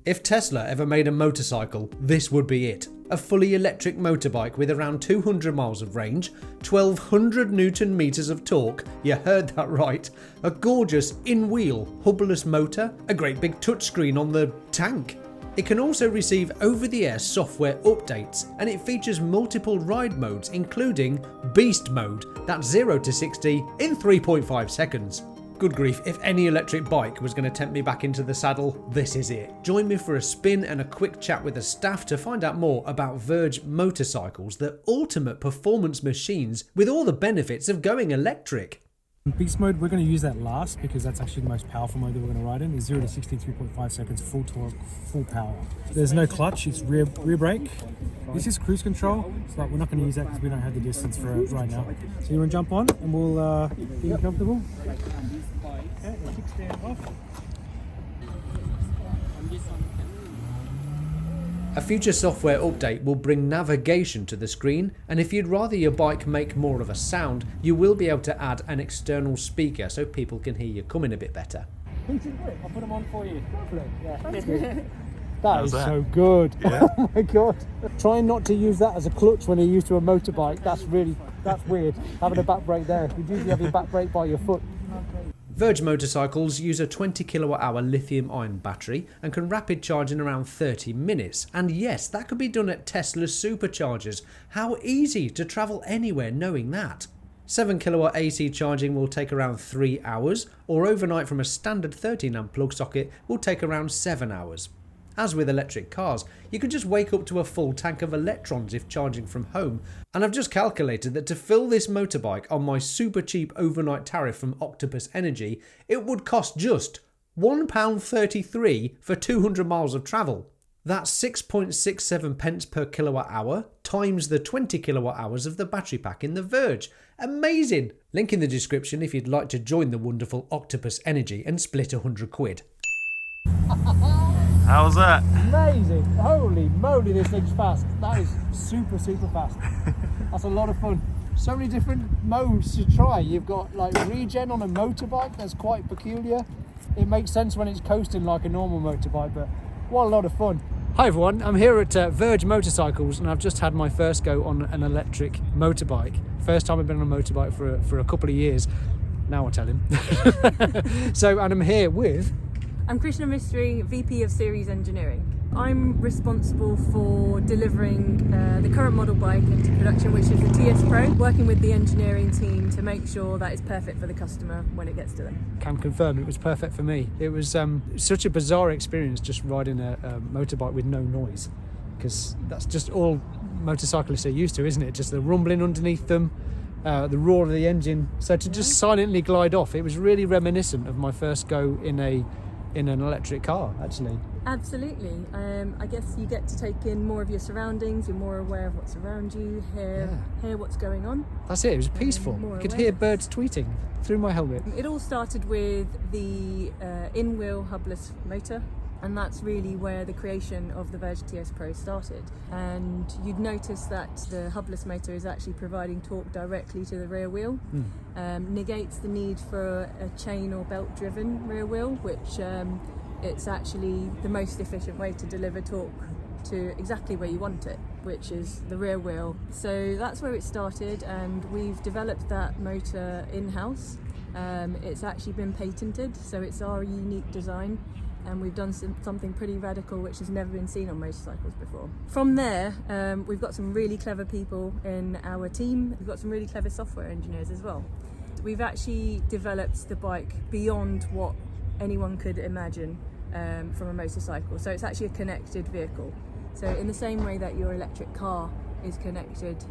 If Tesla ever made a motorcycle, this would be it. A fully electric motorbike with around 200 miles of range, 1200 Newton meters of torque, you heard that right, a gorgeous in-wheel hubless motor, a great big touchscreen on the tank. It can also receive over-the-air software updates, and it features multiple ride modes including Beast Mode, that's 0 to 60 in 3.5 seconds. Good grief, if any electric bike was going to tempt me back into the saddle, this is it. Join me for a spin and a quick chat with the staff to find out more about Verge Motorcycles, the ultimate performance machines with all the benefits of going electric. Beast mode, we're going to use that last because that's actually the most powerful mode that we're going to ride in. Is 0 to 60 3.5 seconds, full torque, full power. There's no clutch, it's rear brake. This is cruise control, but we're not going to use that because we don't have the distance for it right now. So you want to jump on and we'll get you comfortable. Okay, the kickstand off. A future software update will bring navigation to the screen, and if you'd rather your bike make more of a sound, you will be able to add an external speaker so people can hear you coming a bit better. I'll put them on for you. Yeah. That is so good. Yeah. Oh my god. Trying not to use that as a clutch when you're used to a motorbike, that's weird. Having a back brake there. You usually have your back brake by your foot. Verge Motorcycles use a 20 kWh lithium-ion battery and can rapid charge in around 30 minutes. And yes, that could be done at Tesla's superchargers. How easy to travel anywhere knowing that. 7 kW AC charging will take around 3 hours, or overnight from a standard 13-amp plug socket will take around 7 hours. As with electric cars, you could just wake up to a full tank of electrons if charging from home, and I've just calculated that to fill this motorbike on my super cheap overnight tariff from Octopus Energy, it would cost just £1.33 for 200 miles of travel. That's 6.67 pence per kilowatt hour times the 20 kilowatt hours of the battery pack in the Verge. Amazing! Link in the description if you'd like to join the wonderful Octopus Energy and split 100 quid. How's that? Amazing! Holy moly, this thing's fast. That is super fast. That's a lot of fun. So many different modes to try. You've got like regen on a motorbike, that's quite peculiar. It makes sense when it's coasting like a normal motorbike, but what a lot of fun. Hi everyone, I'm here at Verge Motorcycles and I've just had my first go on an electric motorbike. First time I've been on a motorbike for a couple of years. Now I'll tell him. And I'm here with... I'm Krishna Mistry, VP of Series Engineering. I'm responsible for delivering the current model bike into production, which is the TS Pro, working with the engineering team to make sure that it's perfect for the customer when it gets to them. Can confirm it was perfect for me. It was such a bizarre experience just riding a motorbike with no noise, because that's just all motorcyclists are used to, isn't it? Just the rumbling underneath them, the roar of the engine. So to just silently glide off, it was really reminiscent of my first go in an electric car, actually. Absolutely. I guess you get to take in more of your surroundings, you're more aware of what's around you, hear what's going on. That's it, it was peaceful. You could hear birds tweeting through my helmet. It all started with the in-wheel hubless motor, and that's really where the creation of the Verge TS Pro started. And you'd notice that the hubless motor is actually providing torque directly to the rear wheel, negates the need for a chain or belt driven rear wheel, which it's actually the most efficient way to deliver torque to exactly where you want it, which is the rear wheel. So that's where it started, and we've developed that motor in-house. It's actually been patented, so it's our unique design. And we've done something pretty radical which has never been seen on motorcycles before. From there, we've got some really clever people in our team. We've got some really clever software engineers as well. We've actually developed the bike beyond what anyone could imagine from a motorcycle. So it's actually a connected vehicle. So in the same way that your electric car is connected,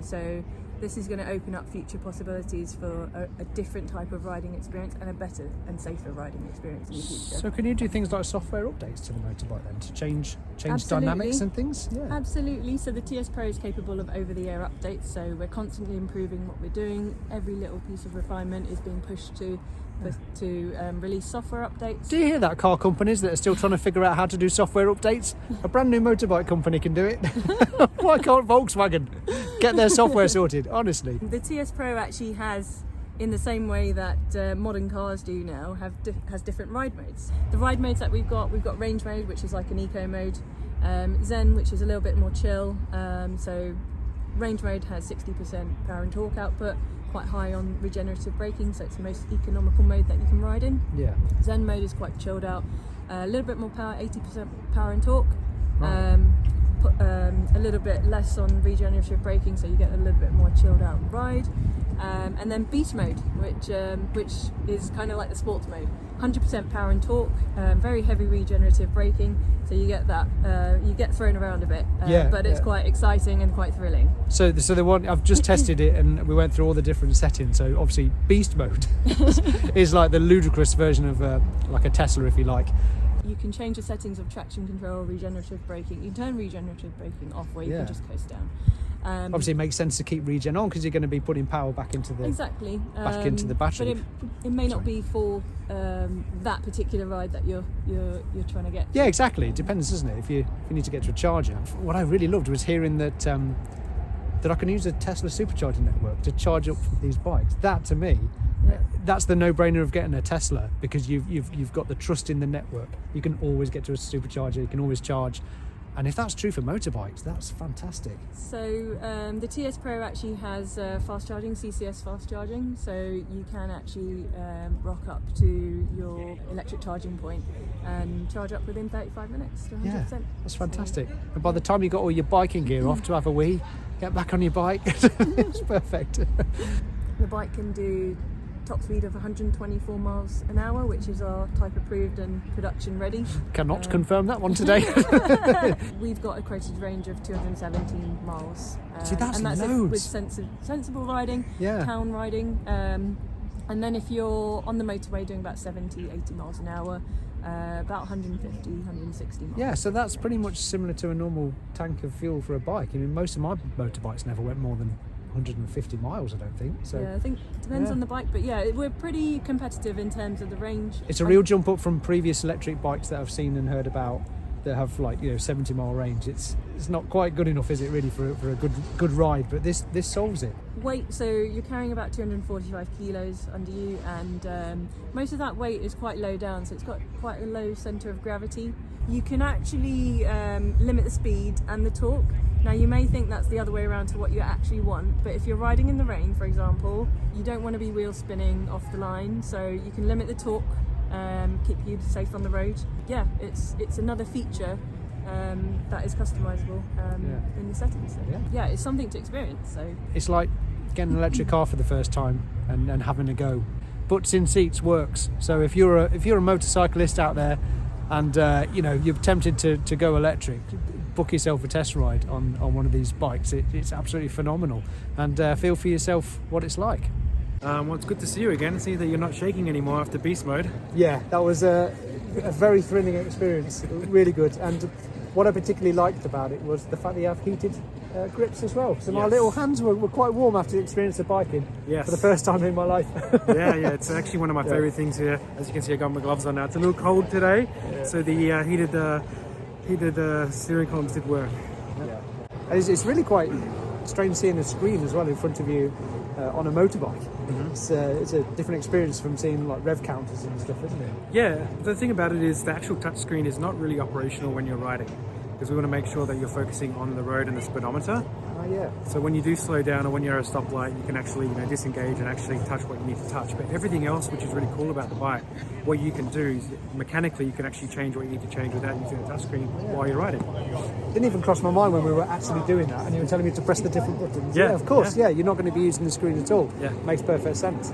so this is going to open up future possibilities for a different type of riding experience and a better and safer riding experience in the future. So can you do things like software updates to the motorbike then to change Absolutely. Dynamics and things? Yeah. Absolutely. So the TS Pro is capable of over-the-air updates, so we're constantly improving what we're doing. Every little piece of refinement is being pushed to release software updates. Do you hear that, car companies that are still trying to figure out how to do software updates? A brand new motorbike company can do it. Why can't Volkswagen get their software sorted, honestly? The TS Pro actually has in the same way that modern cars do now, has different ride modes. The ride modes that we've got range mode, which is like an eco mode, Zen, which is a little bit more chill. So range mode has 60% power and torque output, quite high on regenerative braking, so it's the most economical mode that you can ride in. Yeah. Zen mode is quite chilled out, a little bit more power, 80% power and torque. Right. A little bit less on regenerative braking, so you get a little bit more chilled out ride. And then beast mode, which is kind of like the sports mode, 100% power and torque, very heavy regenerative braking, so you get that, you get thrown around a bit, but it's quite exciting and quite thrilling. So the one I've just tested it, and we went through all the different settings. So obviously beast mode is like the ludicrous version of like a Tesla, if you like. You can change the settings of traction control, regenerative braking. You can turn regenerative braking off, where you can just coast down. Obviously, it makes sense to keep regen on because you're going to be putting power back into the into the battery. But it may not be for that particular ride that you're trying to get. Yeah, exactly. It depends, doesn't it? If you need to get to a charger. What I really loved was hearing that that I can use a Tesla supercharging network to charge up these bikes. That to me, that's the no-brainer of getting a Tesla, because you've got the trust in the network. You can always get to a supercharger. You can always charge. And if that's true for motorbikes, that's fantastic. So the TS Pro actually has fast charging, CCS fast charging, so you can actually rock up to your electric charging point and charge up within 35 minutes to 100%. Yeah, that's fantastic. And by the time you got all your biking gear off to have a wee, get back on your bike, it's perfect. The bike can do top speed of 124 miles an hour, which is our type approved and production ready. Cannot confirm that one today. We've got a quoted range of 217 miles. See, that's and that's loads. With sensible riding, town riding. And then if you're on the motorway doing about 70, 80 miles an hour, about 150, 160 miles. Yeah, so that's pretty much similar to a normal tank of fuel for a bike. I mean, most of my motorbikes never went more than 150 miles, I don't think. So yeah, I think it depends on the bike, but yeah, we're pretty competitive in terms of the range. It's a real jump up from previous electric bikes that I've seen and heard about that have 70-mile range. It's not quite good enough, is it, really, for a good ride? But this solves it. Weight, so you're carrying about 245 kilos under you, and most of that weight is quite low down, so it's got quite a low centre of gravity. You can actually limit the speed and the torque. Now, you may think that's the other way around to what you actually want, but if you're riding in the rain, for example, you don't want to be wheel spinning off the line, so you can limit the torque, keep you safe on the road. Yeah, it's another feature that is customizable in the settings. So, yeah, it's something to experience. So it's like getting an electric car for the first time and having a go. Butts in seats works. So if you're a motorcyclist out there and you're tempted to go electric, book yourself a test ride on one of these bikes. It's absolutely phenomenal, and feel for yourself what it's like. Well, it's good to see you again. See that you're not shaking anymore after beast mode. Yeah, that was a very thrilling experience. Really good. And what I particularly liked about it was the fact that you have heated grips as well. So my little hands were quite warm after the experience of biking for the first time in my life. yeah, it's actually one of my favourite things here. As you can see, I got my gloves on now. It's a little cold today, so the heated steering columns did work. Yeah. And it's really quite strange seeing a screen as well in front of you on a motorbike. Mm-hmm. It's a different experience from seeing like rev counters and stuff, isn't it? Yeah, the thing about it is the actual touchscreen is not really operational when you're riding, because we want to make sure that you're focusing on the road and the speedometer. Yeah. So when you do slow down or when you're at a stoplight, you can actually disengage and actually touch what you need to touch. But everything else, which is really cool about the bike, what you can do is mechanically you can actually change what you need to change without using the touchscreen while you're riding. Didn't even cross my mind when we were actually doing that, and you were telling me to press the different buttons. Yeah, of course. Yeah, you're not going to be using the screen at all. Yeah, makes perfect sense.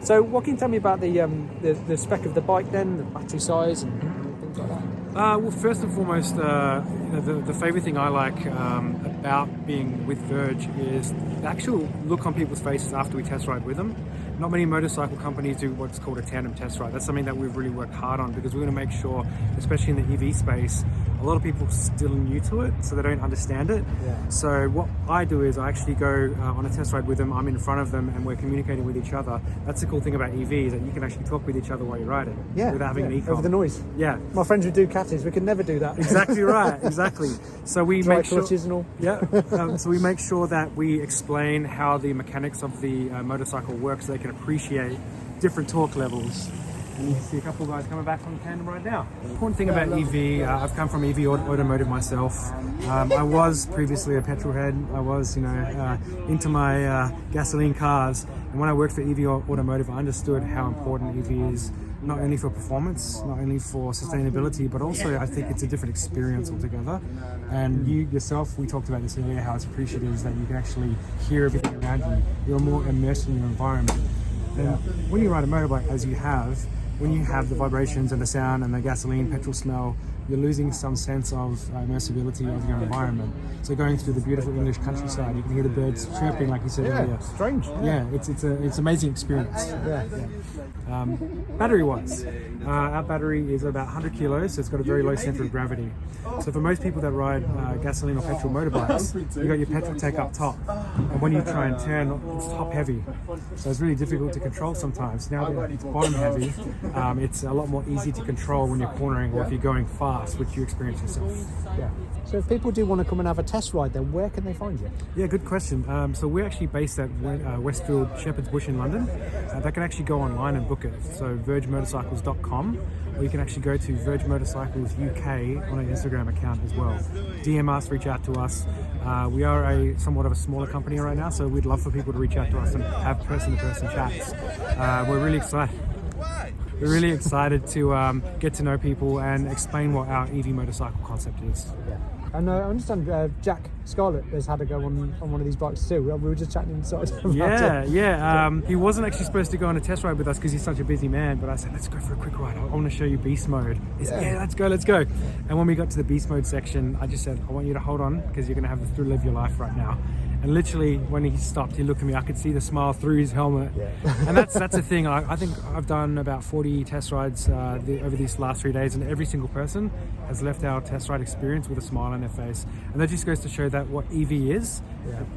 So what can you tell me about the spec of the bike then, the battery size and things like that? Well, first and foremost, the favourite thing I like about being with Verge is the actual look on people's faces after we test ride with them. Not many motorcycle companies do what's called a tandem test ride. That's something that we've really worked hard on, because we want to make sure, especially in the EV space, a lot of people are still new to it, so they don't understand it. Yeah. So what I do is I actually go on a test ride with them. I'm in front of them and we're communicating with each other. That's the cool thing about EV, is that you can actually talk with each other while you're riding without having an e-com. Over the noise. Yeah. My friends who do catties, we can never do that. Exactly right, exactly. So we make sure... clutches and all. Yeah. So we make sure that we explain how the mechanics of the motorcycle work, so they can can appreciate different torque levels. And you can see a couple of guys coming back from tandem right now. The important thing about EV, I've come from EV automotive myself. I was previously a petrol head. I was, into my gasoline cars. And when I worked for EV automotive, I understood how important EV is, not only for performance, not only for sustainability, but also I think it's a different experience altogether. And you yourself, we talked about this earlier, how it's appreciative is that you can actually hear everything around you. You're more immersed in your environment. And when you ride a motorbike, as you have, when you have the vibrations and the sound and the gasoline, petrol smell, you're losing some sense of immersibility of your environment. So going through the beautiful English countryside, you can hear the birds chirping, like you said earlier. Strange. Yeah, it's an amazing experience. Battery-wise, our battery is about 100 kilos, so it's got a very low center of gravity. So for most people that ride gasoline or petrol motorbikes, you got your petrol tank up top, and when you try and turn, it's top heavy. So it's really difficult to control sometimes. Now that it's bottom heavy, it's a lot more easy to control when you're cornering or if you're going fast, which you experience yourself. Yeah. So if people do want to come and have a test ride, then where can they find you? Yeah, good question. So we're actually based at Westfield Shepherd's Bush in London. They can actually go online and book it. So vergemotorcycles.com, or you can actually go to Verge Motorcycles UK on our Instagram account as well. DM us, reach out to us. We are somewhat of a smaller company right now, so we'd love for people to reach out to us and have person-to-person chats. We're really excited. We're really excited to get to know people and explain what our EV motorcycle concept is. Yeah. And I understand Jack Scarlett has had a go on one of these bikes too. We were just chatting inside about it. He wasn't actually supposed to go on a test ride with us because he's such a busy man, but I said, let's go for a quick ride. I want to show you beast mode. He said, yeah, let's go. And when we got to the beast mode section, I just said, I want you to hold on because you're going to have the thrill of your life right now. And literally, when he stopped, he looked at me. I could see the smile through his helmet, and that's the thing. I think I've done about 40 test rides over these last 3 days, and every single person has left our test ride experience with a smile on their face. And that just goes to show that what EV is,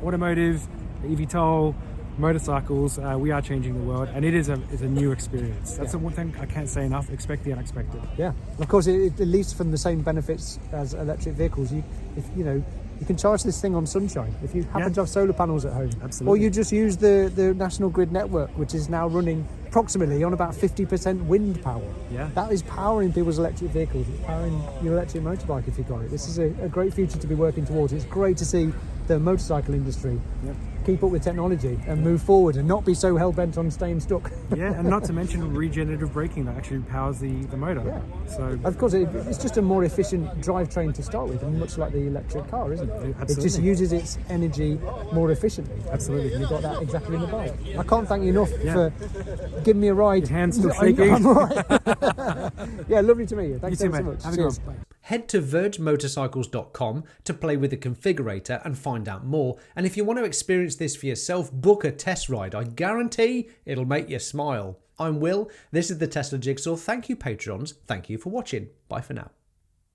automotive, eVTOL, motorcycles. We are changing the world, and it is a new experience. That's the one thing I can't say enough. Expect the unexpected. Yeah, of course, it leads from the same benefits as electric vehicles. You can charge this thing on sunshine if you happen to have solar panels at home. Absolutely. Or you just use the National Grid network, which is now running approximately on about 50% wind power. Yeah. That is powering people's electric vehicles. It's powering your electric motorbike if you've got it. This is a great future to be working towards. It's great to see the motorcycle industry keep up with technology and move forward and not be so hell-bent on staying stuck. Yeah, and not to mention regenerative braking that actually powers the motor. Yeah. So of course, it's just a more efficient drivetrain to start with, and much like the electric car, isn't it? Absolutely. It just uses its energy more efficiently. Absolutely. And you've got that exactly in the bike. I can't thank you enough for giving me a ride. Your hand's still shaking. I'm all right. Yeah, lovely to meet you. Thanks so much. Have a good Cheers. one. Head to vergemotorcycles.com to play with the configurator and find out more. And if you want to experience this for yourself, book a test ride. I guarantee it'll make you smile. I'm Will. This is the Tesla Jigsaw. Thank you, Patrons. Thank you for watching. Bye for now.